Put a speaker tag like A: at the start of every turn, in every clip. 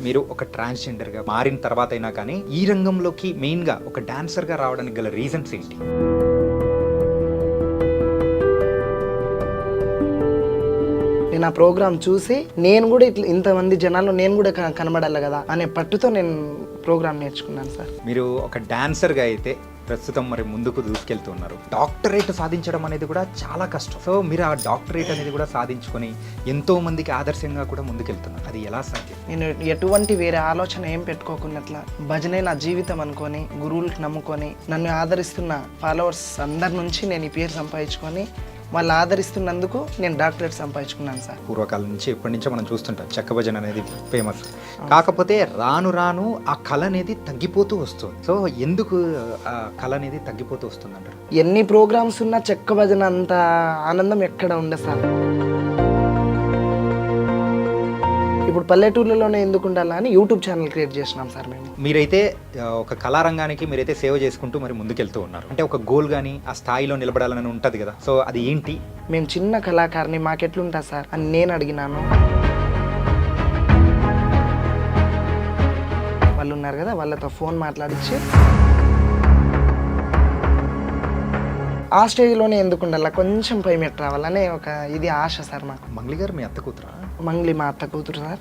A: మీరు ఒక ట్రాన్స్జెండర్గా మారిన తర్వాత అయినా కానీ ఈ రంగంలోకి మెయిన్గా ఒక డాన్సర్గా రావడానికి గల రీజన్స్ ఏంటి?
B: నేను ఆ ప్రోగ్రామ్ చూసి నేను కూడా ఇట్లా ఇంతమంది జనాల్లో నేను కూడా కనబడాలి కదా అనే పట్టుతో నేను ప్రోగ్రామ్ నేర్చుకున్నాను సార్.
A: మీరు ఒక డాన్సర్గా అయితే ప్రస్తుతం మరి ముందుకు దూసుకెళ్తున్నారు. డాక్టరేట్ సాధించడం అనేది కూడా చాలా కష్టం. సో మీరు ఆ డాక్టరేట్ అనేది కూడా సాధించుకొని ఎంతో మందికి ఆదర్శంగా కూడా ముందుకెళ్తున్నారు. అది ఎలా సాధ్యం?
B: నేను ఎటువంటి వేరే ఆలోచన ఏం పెట్టుకోకున్నట్ల భజనే నా జీవితం అనుకొని గురువులకు నమ్ముకొని నన్ను ఆదరిస్తున్న ఫాలోవర్స్ అందరి నుంచి నేను ఈ పేరు సంపాదించుకొని వాళ్ళు ఆదరిస్తున్నందుకు నేను డాక్టరేట్ సంపాదించుకున్నాను సార్.
A: పూర్వకాలం నుంచి ఎప్పటి నుంచో మనం చూస్తుంటాం చెక్క భజన అనేది ఫేమస్. కాకపోతే రాను రాను ఆ కళ అనేది తగ్గిపోతూ వస్తుంది. సో ఎందుకు ఆ కళ అనేది తగ్గిపోతూ వస్తుంది అంటారు?
B: ఎన్ని ప్రోగ్రామ్స్ ఉన్నా చెక్క భజన అంత ఆనందం ఎక్కడ ఉండదు సార్. ఇప్పుడు పల్లెటూర్లలోనే ఎందుకు ఉండాలా అని యూట్యూబ్ ఛానల్ క్రియేట్ చేసినాం సార్ మేము.
A: మీరైతే ఒక కళారంగానికి మీరైతే సేవ చేసుకుంటూ మరి ముందుకెళ్తూ ఉన్నారు. అంటే ఒక గోల్ కానీ ఆ స్థాయిలో నిలబడాలని ఉంటుంది కదా. సో అది ఏంటి?
B: మేము చిన్న కళాకారిని, మాకెట్లుంటా సార్ అని నేను అడిగినాను. వాళ్ళు ఉన్నారు కదా, వాళ్ళతో ఫోన్ మాట్లాడించి ఆ స్టేజ్లోనే ఎందుకు ఉండాలా, కొంచెం పై మెట్టు రావాలనే ఒక ఇది ఆశ సార్ మాకు.
A: మంగ్లీ గారు మీ అత్త కూతురా?
B: మంగ్లీ మా అత్త కూతురు సార్.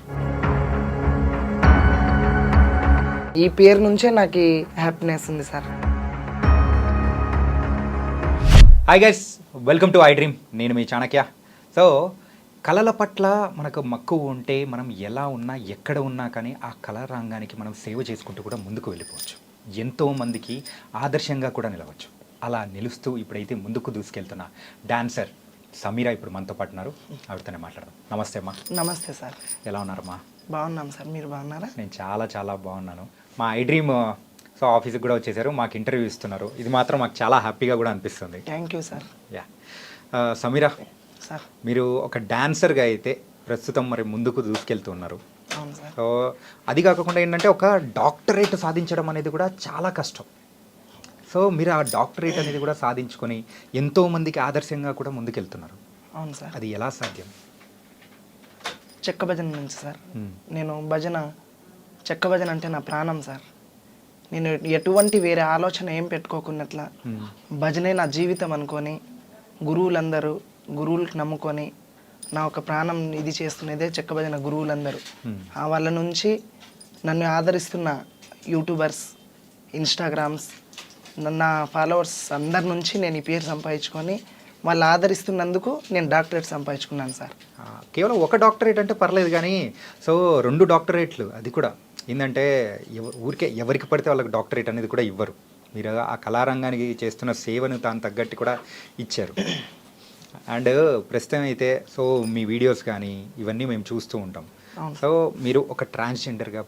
B: ఈ పేరు నుంచే నాకు హ్యాపీనెస్ ఉంది sir.
A: Hi guys, welcome to I dream. నేను మీ చాణక్య. సో కళల పట్ల మనకు మక్కువ ఉంటే మనం ఎలా ఉన్నా ఎక్కడ ఉన్నా కానీ ఆ కళా రంగానికి మనం సేవ చేసుకుంటూ కూడా ముందుకు వెళ్ళిపోవచ్చు. ఎంతోమందికి ఆదర్శంగా కూడా నిలవచ్చు. అలా నిలుస్తూ ఇప్పుడైతే ముందుకు దూసుకెళ్తున్న డాన్సర్ సమీరా ఇప్పుడు మనతో పాటు ఉన్నారు. ఆవిడతోనే మాట్లాడదాం. నమస్తే అమ్మా.
B: నమస్తే సార్.
A: ఎలా ఉన్నారమ్మా?
B: బాగున్నాం సార్, మీరు బాగున్నారా?
A: నేను చాలా చాలా బాగున్నాను. మా ఐ డ్రీమ్ సో ఆఫీస్కి కూడా వచ్చేసారు, మాకు ఇంటర్వ్యూ ఇస్తున్నారు. ఇది మాత్రం మాకు చాలా హ్యాపీగా కూడా అనిపిస్తుంది.
B: Thank you sir.
A: Yeah Sameera
B: sir,
A: మీరు ఒక డాన్సర్గా అయితే ప్రస్తుతం మరి ముందుకు దూసుకెళ్తున్నారు.
B: అవును సార్.
A: సో అది కాకుండా ఏంటంటే ఒక డాక్టరేట్ సాధించడం అనేది కూడా చాలా కష్టం. సో మీరు ఆ డాక్టరేట్ అనేది కూడా సాధించుకొని ఎంతో మందికి ఆదర్శంగా కూడా ముందుకెళ్తున్నారు.
B: అవును సార్.
A: అది ఎలా సాధ్యం?
B: చెక్క భజన నుంచి సార్. నేను చెక్క భజన అంటే నా ప్రాణం సార్. నేను ఎటువంటి వేరే ఆలోచన ఏం పెట్టుకోకున్నట్ల భజనే నా జీవితం అనుకొని గురువులకు నమ్ముకొని నా ఒక ప్రాణం ఇది చేస్తున్నదే చెక్క భజన గురువులందరూ. వాళ్ళ నుంచి నన్ను ఆదరిస్తున్న యూట్యూబర్స్, ఇన్స్టాగ్రామ్స్, నా ఫాలోవర్స్ అందరి నుంచి నేను ఈ పేరు సంపాదించుకొని వాళ్ళు ఆదరిస్తున్నందుకు నేను డాక్టరేట్ సంపాదించుకున్నాను సార్.
A: కేవలం ఒక డాక్టరేట్ అంటే పర్లేదు, కానీ సో 2 డాక్టరేట్లు, అది కూడా ఏంటంటే ఊరికే ఎవరికి పడితే వాళ్ళకి డాక్టరేట్ అనేది కూడా ఇవ్వరు. మీరు ఆ కళారంగానికి చేస్తున్న సేవను తాను తగ్గట్టు కూడా ఇచ్చారు. అండ్ ప్రస్తుతం అయితే సో మీ వీడియోస్ కానీ ఇవన్నీ మేము చూస్తూ ఉంటాం. సో మీరు ఒక ట్రాన్స్జెండర్గా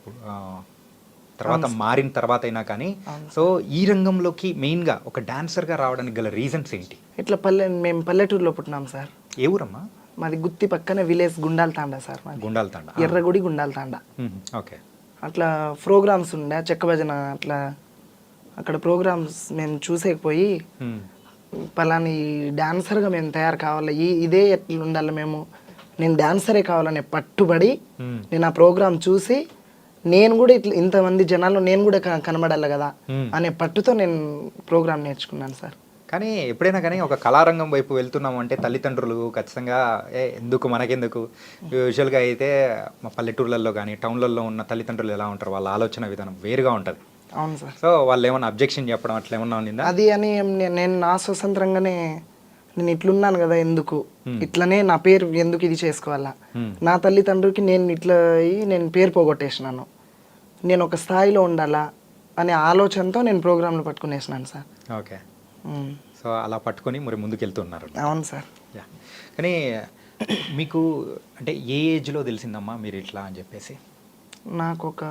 A: తర్వాత మారిన తర్వాత అయినా కానీ సో ఈ రంగంలోకి మెయిన్గా ఒక డాన్సర్గా రావడానికి గల రీజన్స్ ఏంటి?
B: ఇట్లా మేము పల్లెటూరులో పుట్టినాం సార్.
A: ఏ ఊరమ్మా?
B: మాది గుత్తి పక్కన విలేజ్ గుండాల తాండా సార్.
A: గుండాల తాండా,
B: ఎర్రగుడి గుండాల తాండా.
A: ఓకే.
B: అట్లా ప్రోగ్రామ్స్ ఉండే చెక్క భజన, అట్లా అక్కడ ప్రోగ్రామ్స్ మేము చూసేకపోయి పలాని డాన్సర్గా మేము తయారు కావాలి, ఇదే ఎట్లా ఉండాలి, నేను డాన్సరే కావాలనే పట్టుబడి నేను ఆ ప్రోగ్రామ్ చూసి నేను కూడా ఇట్లా ఇంతమంది జనాల్లో నేను కూడా కనబడాలి కదా అనే పట్టుతో నేను ప్రోగ్రామ్ నేర్చుకున్నాను సార్.
A: కానీ ఎప్పుడైనా కానీ ఒక కళారంగం వైపు వెళ్తున్నాము అంటే తల్లిదండ్రులు ఖచ్చితంగా ఎందుకు మనకెందుకు, యూజువల్గా అయితే మా పల్లెటూర్లలో కానీ టౌన్లలో ఉన్న తల్లిదండ్రులు ఎలా ఉంటారు, వాళ్ళ ఆలోచన విధానం వేరుగా ఉంటుంది.
B: అవును సార్.
A: సో వాళ్ళు ఏమన్నా అబ్జెక్షన్ చెప్పడం అట్లా ఏమన్నా ఉందా?
B: అది అని నేను నా స్వతంత్రంగానే నేను ఇట్లున్నాను కదా, ఎందుకు ఇట్లనే నా పేరు ఎందుకు ఇది చేసుకోవాలా, నా తల్లిదండ్రులకి నేను ఇట్లా నేను పేరు పోగొట్టేసినాను, నేను ఒక స్థాయిలో ఉండాలా అనే ఆలోచనతో నేను ప్రోగ్రాంలు పట్టుకునేసినాను సార్.
A: ఓకే. సో అలా పట్టుకొని మరి ముందుకెళ్తున్నారు.
B: అవును సార్.
A: యా. కానీ మీకు అంటే ఏ ఏజ్లో తెలిసిందమ్మా మీరు ఇట్లా అని చెప్పేసి?
B: నాకు ఒక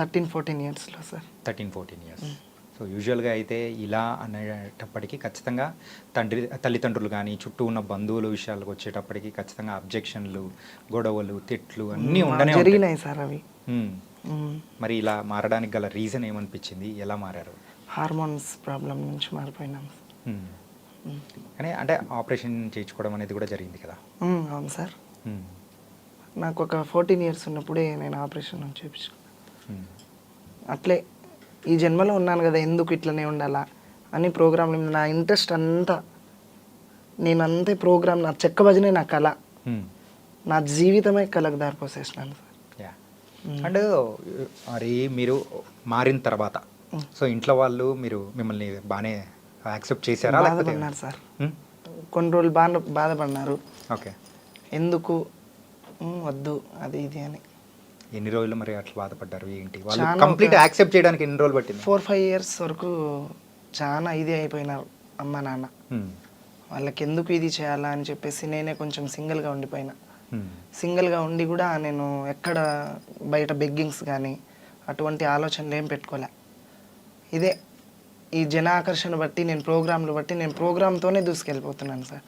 B: 13-14 ఇయర్స్లో సార్.
A: 13-14 ఇయర్స్. సో యూజువల్గా అయితే ఇలా అనేటప్పటికీ ఖచ్చితంగా తల్లిదండ్రులు కానీ చుట్టూ ఉన్న బంధువుల విషయాలకు వచ్చేటప్పటికి ఖచ్చితంగా అబ్జెక్షన్లు, గొడవలు, తిట్లు అన్నీ
B: జరిగినాయి సార్ అవి.
A: మరి ఇలా మారడానికి గల రీజన్ ఏమనిపించింది, ఎలా మారారు?
B: హార్మోన్స్ ప్రాబ్లం నుంచి మారిపోయినాం.
A: కానీ అంటే ఆపరేషన్ చేయించుకోవడం అనేది కూడా జరిగింది కదా?
B: అవును సార్. నాకు ఒక 14 ఇయర్స్ ఉన్నప్పుడే నేను ఆపరేషన్ చేయించుకున్నాను. అట్లే ఈ జన్మలో ఉన్నాను కదా ఎందుకు ఇట్లనే ఉండాలా అని ప్రోగ్రాంలు నా ఇంట్రెస్ట్ అంతా నేను అంతే ప్రోగ్రామ్ నా చెక్క భజనే నా కళ నా జీవితమే కళకు దారిపోసేసినాను సార్.
A: యా అండ్ మరి మీరు మారిన తర్వాత సో ఇంట్లో వాళ్ళు మిమ్మల్ని బాగానే యాక్సెప్ట్ చేశారా లేకపోతే
B: బాధపడినారు సార్, కొన్ని రోజులు బాధపడినారు.
A: ఓకే,
B: ఎందుకు వద్దు అది ఇది అని.
A: ఎన్ని రోజులు మరి అట్లా బాధపడ్డారు ఏంటి వాళ్ళు
B: చాలా
A: కంప్లీట్ యాక్సెప్ట్ చేయడానికి ఎన్ని రోజులు పట్టింది?
B: 4-5 years వరకు చాలా ఇది అయిపోయినారు అమ్మ నాన్న. వాళ్ళకి ఎందుకు ఇది చేయాలా అని చెప్పేసి నేనే కొంచెం సింగిల్గా ఉండిపోయినా. సింగిల్గా ఉండి కూడా నేను ఎక్కడ బయట బెగ్గింగ్స్ కానీ అటువంటి ఆలోచనలు ఏం పెట్టుకోలే. ఇదే ఈ జన ఆకర్షణ బట్టి నేను ప్రోగ్రాంలు బట్టి నేను ప్రోగ్రామ్తోనే దూసుకెళ్ళిపోతున్నాను సార్.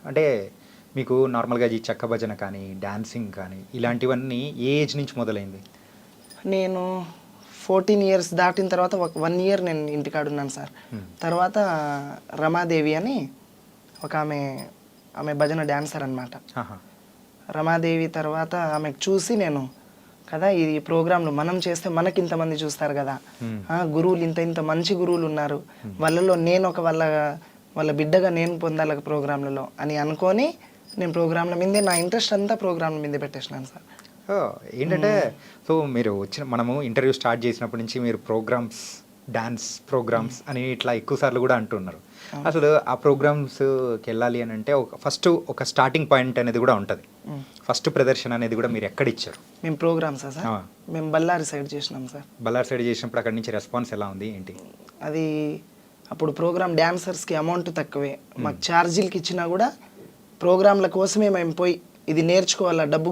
A: అంటే మీకు నార్మల్గా ఈ చెక్క భజన కానీ డాన్సింగ్ కానీ ఇలాంటివన్నీ ఏ ఏజ్ నుంచి మొదలైంది?
B: నేను 14 years దాటిన తర్వాత 1 year నేను ఇంటికాడ ఉన్నాను సార్. తర్వాత రమాదేవి అని ఒక ఆమె భజన డాన్సర్ అనమాట. రమాదేవి తర్వాత ఆమెకు చూసి నేను కదా ఈ ప్రోగ్రాంలు మనం చేస్తే మనకి ఇంతమంది చూస్తారు కదా, గురువులు ఇంత మంచి గురువులు ఉన్నారు, వాళ్ళలో నేను ఒక వాళ్ళ బిడ్డగా నేను పొందాలి ప్రోగ్రాంలలో అని అనుకొని నేను ప్రోగ్రాంల మీదే నా ఇంట్రెస్ట్ అంతా ప్రోగ్రాంల మీదే పెట్టేసినాను సార్.
A: ఏంటంటే సో మీరు మనము ఇంటర్వ్యూ స్టార్ట్ చేసినప్పటి నుంచి మీరు డాన్స్ ప్రోగ్రామ్స్ అని ఇట్లా ఎక్కువ సార్లు కూడా అంటున్నారు. అసలు ఆ ప్రోగ్రామ్స్కి వెళ్ళాలి అని అంటే ఫస్ట్ ఒక స్టార్టింగ్ పాయింట్ అనేది కూడా ఉంటుంది. ఫస్ట్ ప్రదర్శన అనేది కూడా మీరు ఎక్కడ ఇచ్చారు?
B: మేము ప్రోగ్రామ్సా సార్? మేము బళ్ళారి సైడ్ చేసినాం సార్.
A: బళ్ళారి సైడ్ చేసినప్పుడు అక్కడి నుంచి రెస్పాన్స్ ఎలా ఉంది ఏంటి?
B: అది అప్పుడు ప్రోగ్రామ్ డాన్సర్స్కి అమౌంట్ తక్కువే, మాకు ఛార్జీలకి ఇచ్చినా కూడా ప్రోగ్రాంల కోసమే మేము పోయి ఇది నేర్చుకోవాలా డబ్బు